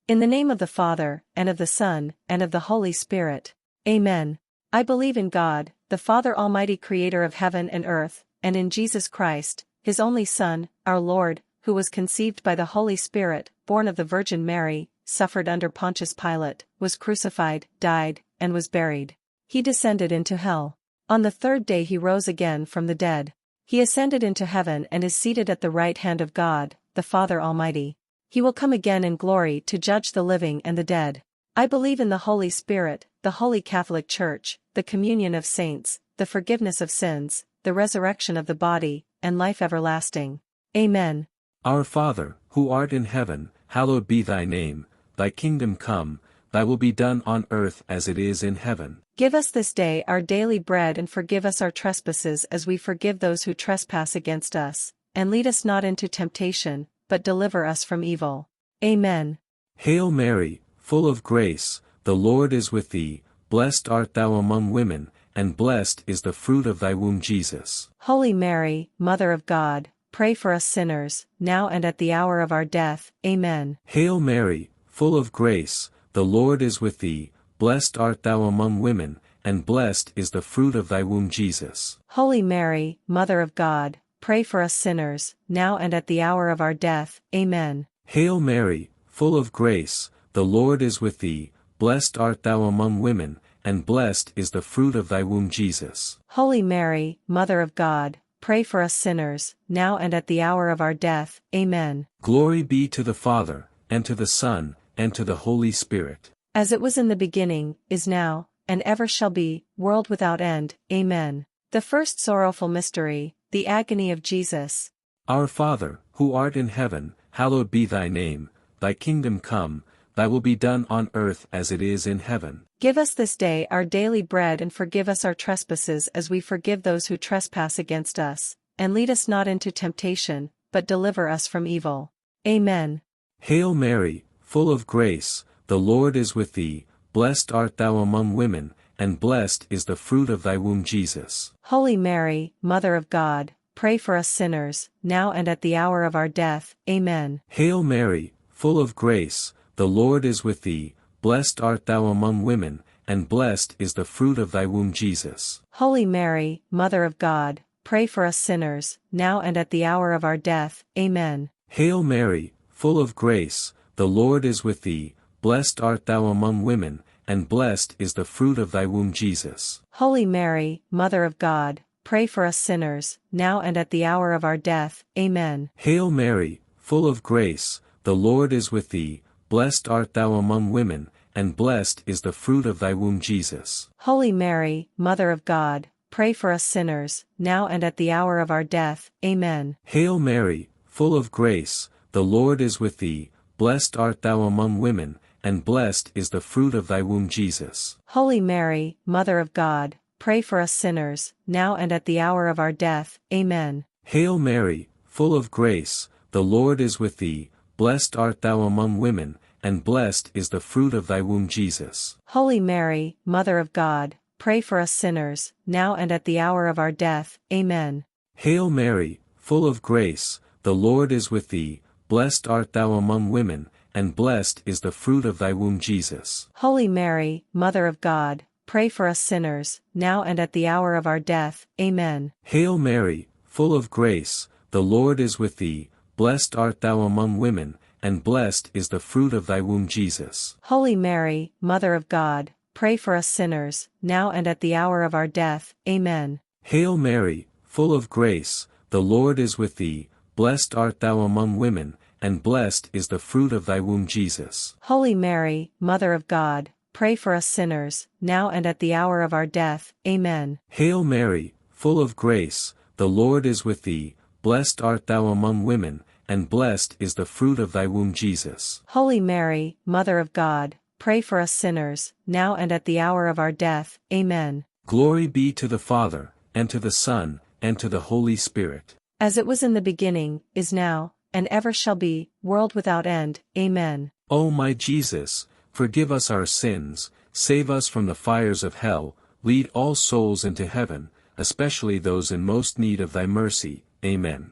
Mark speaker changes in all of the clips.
Speaker 1: In the name of the Father, and of the Son, and of the Holy Spirit. Amen. I believe in God, the Father Almighty, creator of heaven and earth, and in Jesus Christ, his only Son, our Lord, who was conceived by the Holy Spirit, born of the Virgin Mary, suffered under Pontius Pilate, was crucified, died, and was buried. He descended into hell. On the third day he rose again from the dead. He ascended into heaven and is seated at the right hand of God, the Father Almighty. He will come again in glory to judge the living and the dead. I believe in the Holy Spirit, the Holy Catholic Church, the communion of saints, the forgiveness of sins, the resurrection of the body, and life everlasting. Amen.
Speaker 2: Our Father, who art in heaven, hallowed be thy name. Thy kingdom come, thy will be done on earth as it is in heaven.
Speaker 1: Give us this day our daily bread, and forgive us our trespasses as we forgive those who trespass against us. And lead us not into temptation, but deliver us from evil. Amen.
Speaker 2: Hail Mary, full of grace, the Lord is with thee. Blessed art thou among women, and blessed is the fruit of thy womb, Jesus.
Speaker 1: Holy Mary, Mother of God, pray for us sinners, now and at the hour of our death. Amen.
Speaker 2: Hail Mary, full of grace, the Lord is with thee. Blessed art thou among women, and blessed is the fruit of thy womb, Jesus.
Speaker 1: Holy Mary, Mother of God, pray for us sinners, now and at the hour of our death. Amen.
Speaker 2: Hail Mary, full of grace, the Lord is with thee. Blessed art thou among women, and blessed is the fruit of thy womb, Jesus.
Speaker 1: Holy Mary, Mother of God, pray for us sinners, now and at the hour of our death. Amen.
Speaker 2: Glory be to the Father, and to the Son, and to the Holy Spirit.
Speaker 1: As it was in the beginning, is now, and ever shall be, world without end. Amen. The first sorrowful mystery, the agony of Jesus.
Speaker 2: Our Father, who art in heaven, hallowed be thy name. Thy kingdom come, thy will be done on earth as it is in heaven.
Speaker 1: Give us this day our daily bread, and forgive us our trespasses as we forgive those who trespass against us. And lead us not into temptation, but deliver us from evil. Amen.
Speaker 2: Hail Mary, full of grace, the Lord is with thee. Blessed art thou among women, and blessed is the fruit of thy womb, Jesus.
Speaker 1: Holy Mary, Mother of God, pray for us sinners, now and at the hour of our death. Amen.
Speaker 2: Hail Mary, full of grace, the Lord is with thee. Blessed art thou among women, and blessed is the fruit of thy womb, Jesus.
Speaker 1: Holy Mary, Mother of God, pray for us sinners, now and at the hour of our death. Amen.
Speaker 2: Hail Mary, full of grace, the Lord is with thee. Blessed art thou among women, and blessed is the fruit of thy womb, Jesus.
Speaker 1: Holy Mary, Mother of God, pray for us sinners, now and at the hour of our death. Amen.
Speaker 2: Hail Mary, full of grace, the Lord is with thee. Blessed art thou among women, and blessed is the fruit of thy womb, Jesus.
Speaker 1: Holy Mary, Mother of God, pray for us sinners, now and at the hour of our death. Amen.
Speaker 2: Hail Mary, full of grace, the Lord is with thee. Blessed art thou among women, and blessed is the fruit of thy womb, Jesus.
Speaker 1: Holy Mary, Mother of God, pray for us sinners, now and at the hour of our death. Amen.
Speaker 2: Hail Mary, full of grace, the Lord is with thee. Blessed art thou among women, and blessed is the fruit of thy womb, Jesus.
Speaker 1: Holy Mary, Mother of God, pray for us sinners, now and at the hour of our death. Amen.
Speaker 2: Hail Mary, full of grace, the Lord is with thee. Blessed art thou among women, and blessed is the fruit of thy womb, Jesus.
Speaker 1: Holy Mary, Mother of God, pray for us sinners, now and at the hour of our death. Amen.
Speaker 2: Hail Mary, full of grace, the Lord is with thee. Blessed art thou among women, and blessed is the fruit of thy womb, Jesus.
Speaker 1: Holy Mary, Mother of God, pray for us sinners, now and at the hour of our death. Amen.
Speaker 2: Hail Mary, full of grace, the Lord is with thee. Blessed art thou among women, and blessed is the fruit of thy womb, Jesus.
Speaker 1: Holy Mary, Mother of God, pray for us sinners, now and at the hour of our death. Amen.
Speaker 2: Hail Mary, full of grace, the Lord is with thee. Blessed art thou among women, and blessed is the fruit of thy womb, Jesus.
Speaker 1: Holy Mary, Mother of God, pray for us sinners, now and at the hour of our death. Amen.
Speaker 2: Glory be to the Father, and to the Son, and to the Holy Spirit.
Speaker 1: As it was in the beginning, is now, and ever shall be, world without end. Amen.
Speaker 2: O my Jesus, forgive us our sins, save us from the fires of hell, lead all souls into heaven, especially those in most need of thy mercy. Amen.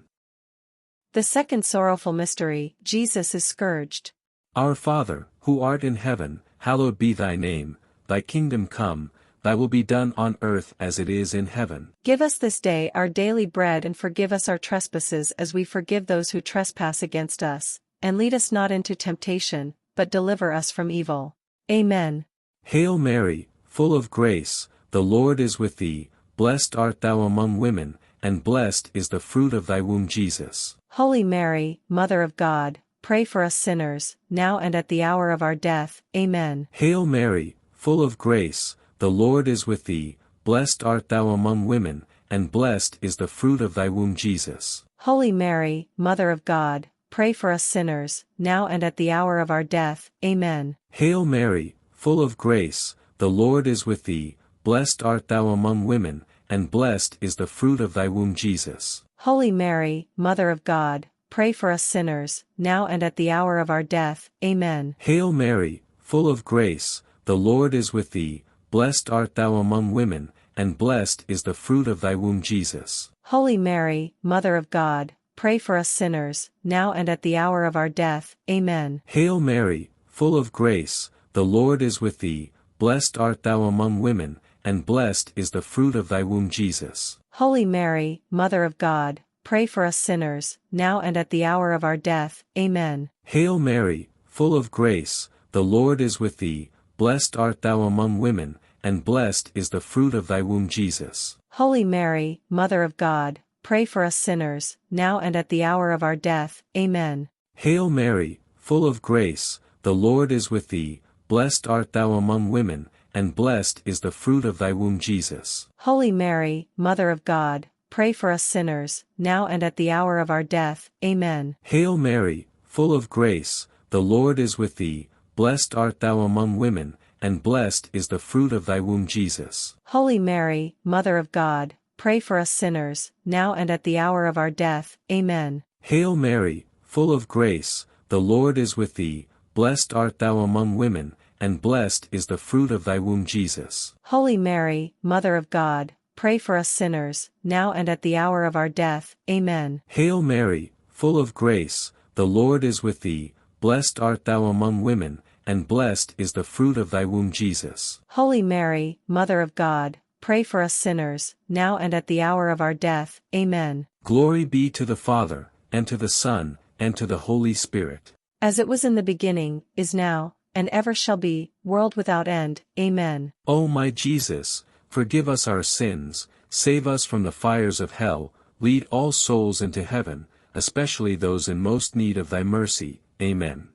Speaker 1: The second sorrowful mystery, Jesus is scourged.
Speaker 2: Our Father, who art in heaven, hallowed be thy name, thy kingdom come, thy will be done on earth as it is in heaven.
Speaker 1: Give us this day our daily bread, and forgive us our trespasses as we forgive those who trespass against us. And lead us not into temptation, but deliver us from evil. Amen.
Speaker 2: Hail Mary, full of grace, the Lord is with thee, blessed art thou among women, and blessed is the fruit of thy womb Jesus.
Speaker 1: Holy Mary, Mother of God, pray for us sinners, now and at the hour of our death. Amen.
Speaker 2: Hail Mary, full of grace, the Lord is with thee, blessed art thou among women, and blessed is the fruit of thy womb Jesus.
Speaker 1: Holy Mary, Mother of God, pray for us sinners, now and at the hour of our death. Amen.
Speaker 2: Hail Mary, full of grace, the Lord is with thee, blessed art thou among women, and blessed is the fruit of thy womb Jesus.
Speaker 1: Holy Mary, Mother of God, pray for us sinners, now and at the hour of our death. Amen.
Speaker 2: Hail Mary, full of grace, the Lord is with thee, blessed art thou among women, and blessed is the fruit of thy womb Jesus.
Speaker 1: Holy Mary, Mother of God, pray for us sinners, now and at the hour of our death. Amen.
Speaker 2: Hail Mary, full of grace, the Lord is with thee, blessed art thou among women, and blessed is the fruit of thy womb Jesus.
Speaker 1: Holy Mary, Mother of God, pray for us sinners, now and at the hour of our death. Amen.
Speaker 2: Hail Mary, full of grace, the Lord is with thee, blessed art thou among women, and blessed is the fruit of thy womb Jesus.
Speaker 1: Holy Mary, Mother of God, pray for us sinners, now and at the hour of our death. Amen.
Speaker 2: Hail Mary, full of grace, the Lord is with thee, blessed art thou among women, and blessed is the fruit of thy womb Jesus.
Speaker 1: Holy Mary, Mother of God, pray for us sinners, now and at the hour of our death. Amen.
Speaker 2: Hail Mary, full of grace, the Lord is with thee, blessed art thou among women, and blessed is the fruit of thy womb Jesus.
Speaker 1: Holy Mary, Mother of God, pray for us sinners, now and at the hour of our death. Amen.
Speaker 2: Hail Mary, full of grace, the Lord is with thee, blessed art thou among women, and blessed is the fruit of thy womb Jesus.
Speaker 1: Holy Mary, Mother of God, pray for us sinners, now and at the hour of our death. Amen.
Speaker 2: Hail Mary, full of grace, the Lord is with thee, blessed art thou among women, and blessed is the fruit of thy womb Jesus.
Speaker 1: Holy Mary, Mother of God, pray for us sinners, now and at the hour of our death. Amen.
Speaker 2: Glory be to the Father, and to the Son, and to the Holy Spirit.
Speaker 1: As it was in the beginning, is now, and ever shall be, world without end. Amen.
Speaker 2: O my Jesus, forgive us our sins, save us from the fires of hell, lead all souls into heaven, especially those in most need of thy mercy. Amen.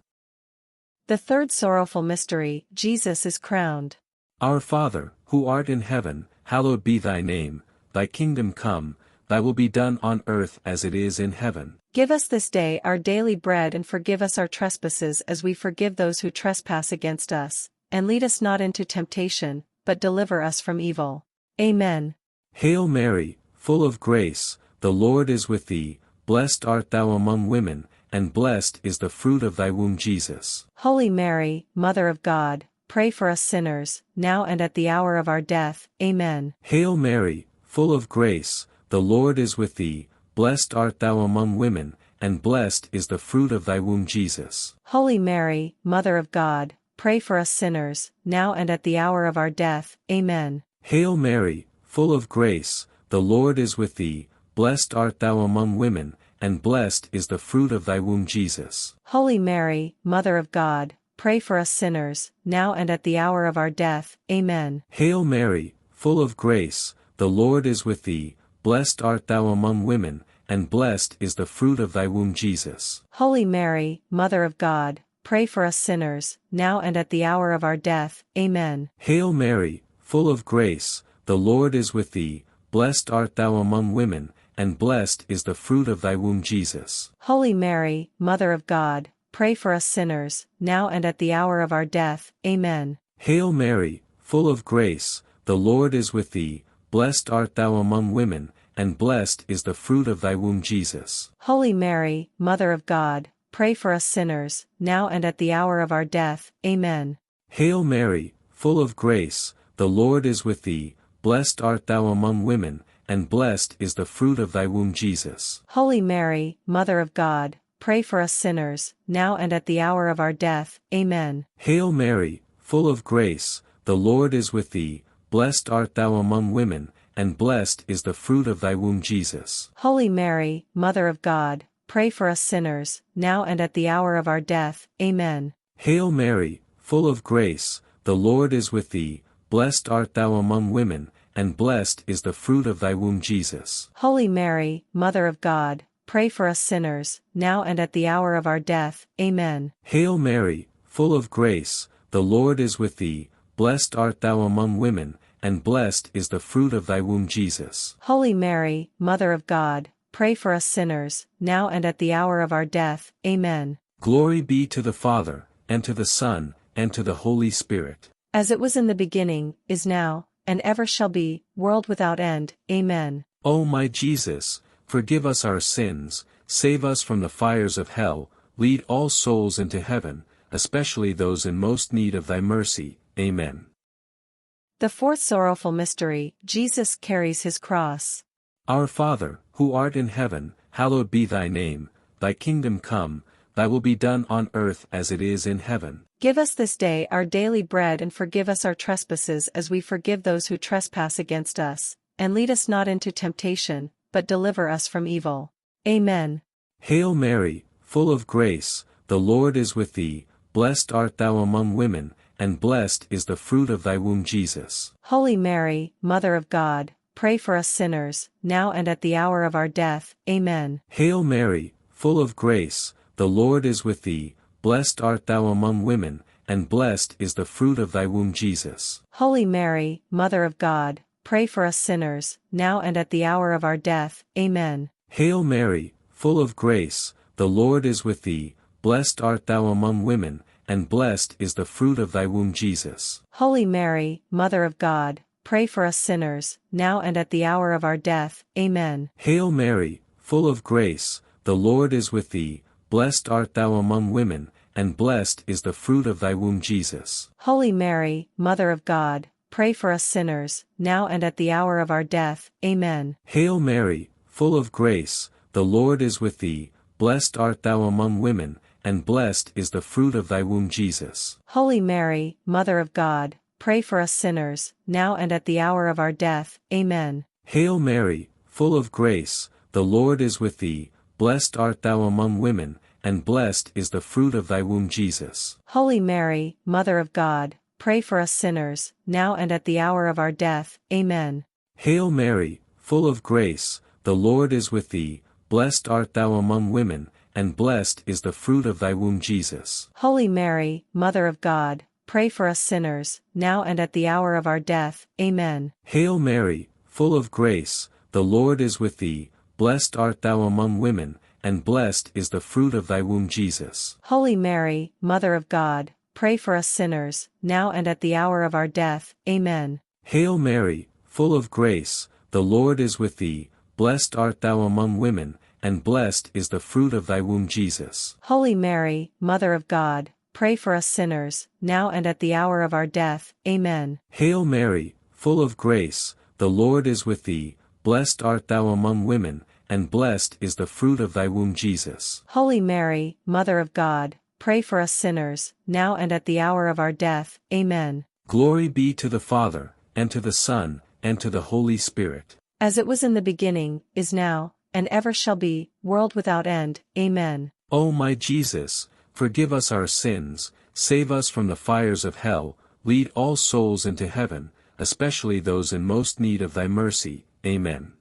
Speaker 1: The third sorrowful mystery, Jesus is crowned.
Speaker 2: Our Father, who art in heaven, hallowed be thy name, thy kingdom come, thy will be done on earth as it is in heaven.
Speaker 1: Give us this day our daily bread, and forgive us our trespasses as we forgive those who trespass against us. And lead us not into temptation, but deliver us from evil. Amen.
Speaker 2: Hail Mary, full of grace, the Lord is with thee, blessed art thou among women, and blessed is the fruit of thy womb Jesus.
Speaker 1: Holy Mary, Mother of God, pray for us sinners, now and at the hour of our death. Amen.
Speaker 2: Hail Mary, full of grace, the Lord is with thee, blessed art thou among women, and blessed is the fruit of thy womb Jesus.
Speaker 1: Holy Mary, Mother of God, pray for us sinners, now and at the hour of our death. Amen.
Speaker 2: Hail Mary, full of grace, the Lord is with thee, blessed art thou among women, and blessed is the fruit of thy womb Jesus.
Speaker 1: Holy Mary, Mother of God, pray for us sinners, now and at the hour of our death. Amen.
Speaker 2: Hail Mary, full of grace, the Lord is with thee, blessed art thou among women, and blessed is the fruit of thy womb Jesus.
Speaker 1: Holy Mary, Mother of God, pray for us sinners, now and at the hour of our death. Amen.
Speaker 2: Hail Mary, full of grace, the Lord is with thee, blessed art thou among women, and blessed is the fruit of thy womb Jesus.
Speaker 1: Holy Mary, Mother of God, pray for us sinners, now and at the hour of our death. Amen.
Speaker 2: Hail Mary, full of grace, the Lord is with thee, blessed art thou among women, and blessed is the fruit of thy womb Jesus.
Speaker 1: Holy Mary, Mother of God, pray for us sinners, now and at the hour of our death. Amen.
Speaker 2: Hail Mary, full of grace, the Lord is with thee, blessed art thou among women, and blessed is the fruit of thy womb Jesus.
Speaker 1: Holy Mary, Mother of God, pray for us sinners, now and at the hour of our death. Amen.
Speaker 2: Hail Mary, full of grace, the Lord is with thee, blessed art thou among women, and blessed is the fruit of thy womb Jesus.
Speaker 1: Holy Mary, Mother of God, pray for us sinners, now and at the hour of our death. Amen.
Speaker 2: Hail Mary, full of grace, the Lord is with thee, blessed art thou among women, and blessed is the fruit of thy womb Jesus.
Speaker 1: Holy Mary, Mother of God, pray for us sinners, now and at the hour of our death. Amen.
Speaker 2: Hail Mary, full of grace, the Lord is with thee, blessed art thou among women, and blessed is the fruit of thy womb Jesus.
Speaker 1: Holy Mary, Mother of God, pray for us sinners, now and at the hour of our death. Amen.
Speaker 2: Glory be to the Father, and to the Son, and to the Holy Spirit.
Speaker 1: As it was in the beginning, is now, and ever shall be, world without end. Amen.
Speaker 2: O my Jesus, forgive us our sins, save us from the fires of hell, lead all souls into heaven, especially those in most need of thy mercy. Amen.
Speaker 1: The fourth sorrowful mystery, Jesus carries his cross.
Speaker 2: Our Father, who art in heaven, hallowed be thy name, thy kingdom come, thy will be done on earth as it is in heaven.
Speaker 1: Give us this day our daily bread, and forgive us our trespasses as we forgive those who trespass against us, and lead us not into temptation, but deliver us from evil. Amen.
Speaker 2: Hail Mary, full of grace, the Lord is with thee, blessed art thou among women, and blessed is the fruit of thy womb Jesus.
Speaker 1: Holy Mary, Mother of God, pray for us sinners, now and at the hour of our death. Amen.
Speaker 2: Hail Mary, full of grace, the Lord is with thee, blessed art thou among women, and blessed is the fruit of thy womb Jesus.
Speaker 1: Holy Mary, Mother of God, pray for us sinners, now and at the hour of our death. Amen.
Speaker 2: Hail Mary, full of grace, the Lord is with thee, blessed art thou among women, and blessed is the fruit of thy womb Jesus.
Speaker 1: Holy Mary, Mother of God, pray for us sinners, now and at the hour of our death. Amen.
Speaker 2: Hail Mary, full of grace, the Lord is with thee, blessed art thou among women, and blessed is the fruit of thy womb Jesus.
Speaker 1: Holy Mary, Mother of God, pray for us sinners, now and at the hour of our death. Amen.
Speaker 2: Hail Mary, full of grace, the Lord is with thee, blessed art thou among women, and blessed is the fruit of thy womb Jesus.
Speaker 1: Holy Mary, Mother of God, pray for us sinners, now and at the hour of our death. Amen.
Speaker 2: Hail Mary, full of grace, the Lord is with thee, blessed art thou among women, and blessed is the fruit of thy womb Jesus.
Speaker 1: Holy Mary, Mother of God, pray for us sinners, now and at the hour of our death. Amen.
Speaker 2: Hail Mary, full of grace, the Lord is with thee, blessed art thou among women, and blessed is the fruit of thy womb Jesus.
Speaker 1: Holy Mary, Mother of God, pray for us sinners, now and at the hour of our death. Amen.
Speaker 2: Hail Mary, full of grace, the Lord is with thee, blessed art thou among women, and blessed is the fruit of thy womb Jesus.
Speaker 1: Holy Mary, Mother of God, pray for us sinners, now and at the hour of our death. Amen.
Speaker 2: Hail Mary, full of grace, the Lord is with thee, blessed art thou among women, and blessed is the fruit of thy womb Jesus.
Speaker 1: Holy Mary, Mother of God, pray for us sinners, now and at the hour of our death. Amen.
Speaker 2: Hail Mary, full of grace, the Lord is with thee, blessed art thou among women, and blessed is the fruit of thy womb Jesus.
Speaker 1: Holy Mary, Mother of God, pray for us sinners, now and at the hour of our death. Amen.
Speaker 2: Glory be to the Father, and to the Son, and to the Holy Spirit.
Speaker 1: As it was in the beginning, is now, and ever shall be, world without end. Amen.
Speaker 2: O my Jesus, forgive us our sins, save us from the fires of hell, lead all souls into heaven, especially those in most need of thy mercy. Amen.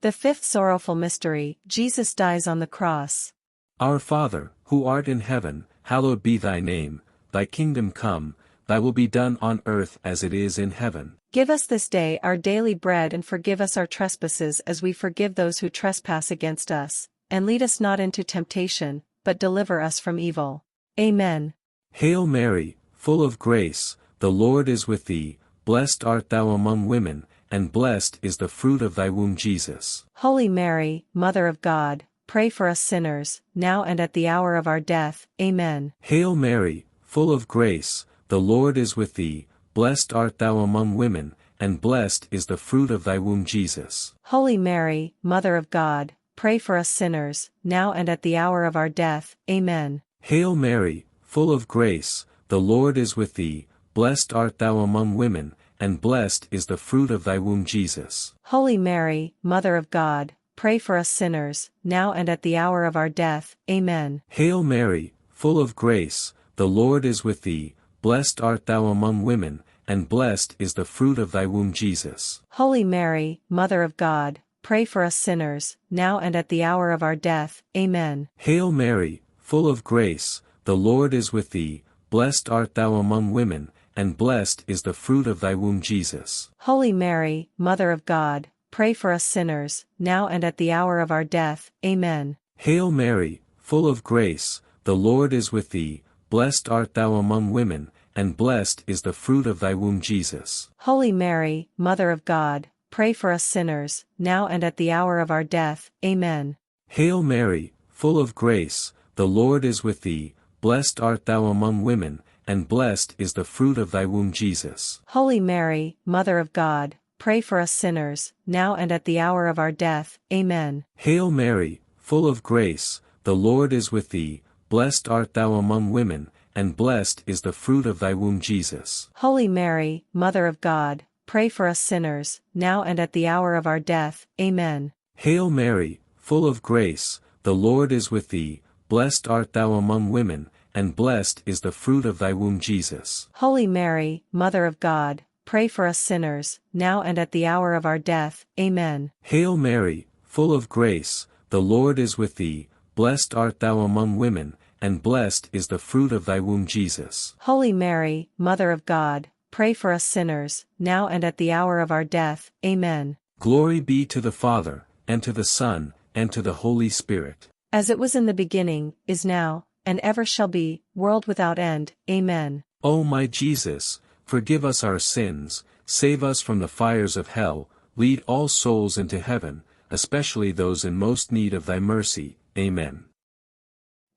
Speaker 1: The fifth sorrowful mystery, Jesus dies on the cross.
Speaker 2: Our Father, who art in heaven, hallowed be thy name, thy kingdom come, thy will be done on earth as it is in heaven.
Speaker 1: Give us this day our daily bread, and forgive us our trespasses as we forgive those who trespass against us, and lead us not into temptation, but deliver us from evil. Amen.
Speaker 2: Hail Mary, full of grace, the Lord is with thee, blessed art thou among women, and blessed is the fruit of thy womb Jesus.
Speaker 1: Holy Mary, Mother of God, pray for us sinners, now and at the hour of our death. Amen.
Speaker 2: Hail Mary, full of grace, the Lord is with thee, blessed art thou among women, and blessed is the fruit of thy womb Jesus.
Speaker 1: Holy Mary, Mother of God, pray for us sinners, now and at the hour of our death. Amen.
Speaker 2: Hail Mary, full of grace, the Lord is with thee, blessed art thou among women, and blessed is the fruit of thy womb Jesus.
Speaker 1: Holy Mary, Mother of God, pray for us sinners, now and at the hour of our death. Amen.
Speaker 2: Hail Mary, full of grace, the Lord is with thee, blessed art thou among women, and blessed is the fruit of thy womb Jesus.
Speaker 1: Holy Mary, Mother of God, pray for us sinners, now and at the hour of our death. Amen.
Speaker 2: Hail Mary, full of grace, the Lord is with thee, blessed art thou among women, and blessed is the fruit of thy womb Jesus.
Speaker 1: Holy Mary, Mother of God, pray for us sinners, now and at the hour of our death. Amen.
Speaker 2: Hail Mary, full of grace, the Lord is with thee, blessed art thou among women, and blessed is the fruit of thy womb Jesus.
Speaker 1: Holy Mary, Mother of God, pray for us sinners, now and at the hour of our death. Amen.
Speaker 2: Hail Mary, full of grace, the Lord is with thee, blessed art thou among women, and blessed is the fruit of thy womb Jesus.
Speaker 1: Holy Mary, Mother of God, pray for us sinners, now and at the hour of our death. Amen.
Speaker 2: Hail Mary, full of grace, the Lord is with thee, blessed art thou among women, and blessed is the fruit of thy womb Jesus.
Speaker 1: Holy Mary, Mother of God, pray for us sinners, now and at the hour of our death. Amen.
Speaker 2: Hail Mary, full of grace, the Lord is with thee, blessed art thou among women, and blessed is the fruit of thy womb Jesus.
Speaker 1: Holy Mary, Mother of God, pray for us sinners, now and at the hour of our death. Amen.
Speaker 2: Hail Mary, full of grace, the Lord is with thee, blessed art thou among women, and blessed is the fruit of thy womb Jesus.
Speaker 1: Holy Mary, Mother of God, pray for us sinners, now and at the hour of our death. Amen.
Speaker 2: Glory be to the Father, and to the Son, and to the Holy Spirit.
Speaker 1: As it was in the beginning, is now, and ever shall be, world without end. Amen.
Speaker 2: O my Jesus, forgive us our sins, save us from the fires of hell, lead all souls into heaven, especially those in most need of thy mercy. Amen.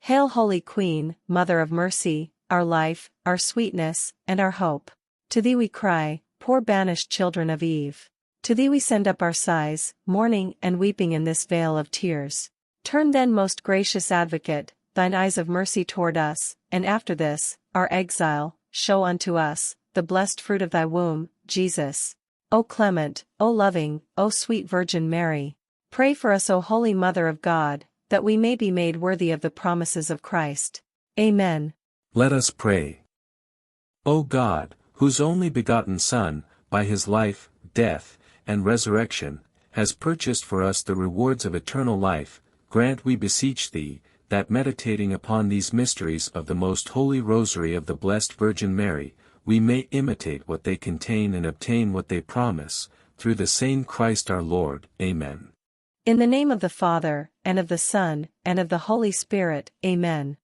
Speaker 1: Hail Holy Queen, Mother of Mercy, our life, our sweetness, and our hope. To thee we cry, poor banished children of Eve. To thee we send up our sighs, mourning and weeping in this vale of tears. Turn then, most gracious Advocate, thine eyes of mercy toward us, and after this, our exile, show unto us the blessed fruit of thy womb, Jesus. O clement, O loving, O sweet Virgin Mary, pray for us, O Holy Mother of God, that we may be made worthy of the promises of Christ. Amen.
Speaker 2: Let us pray. O God, whose only begotten Son, by his life, death, and resurrection, has purchased for us the rewards of eternal life, grant, we beseech thee, that meditating upon these mysteries of the most holy Rosary of the Blessed Virgin Mary, we may imitate what they contain and obtain what they promise, through the same Christ our Lord. Amen.
Speaker 1: In the name of the Father, and of the Son, and of the Holy Spirit. Amen.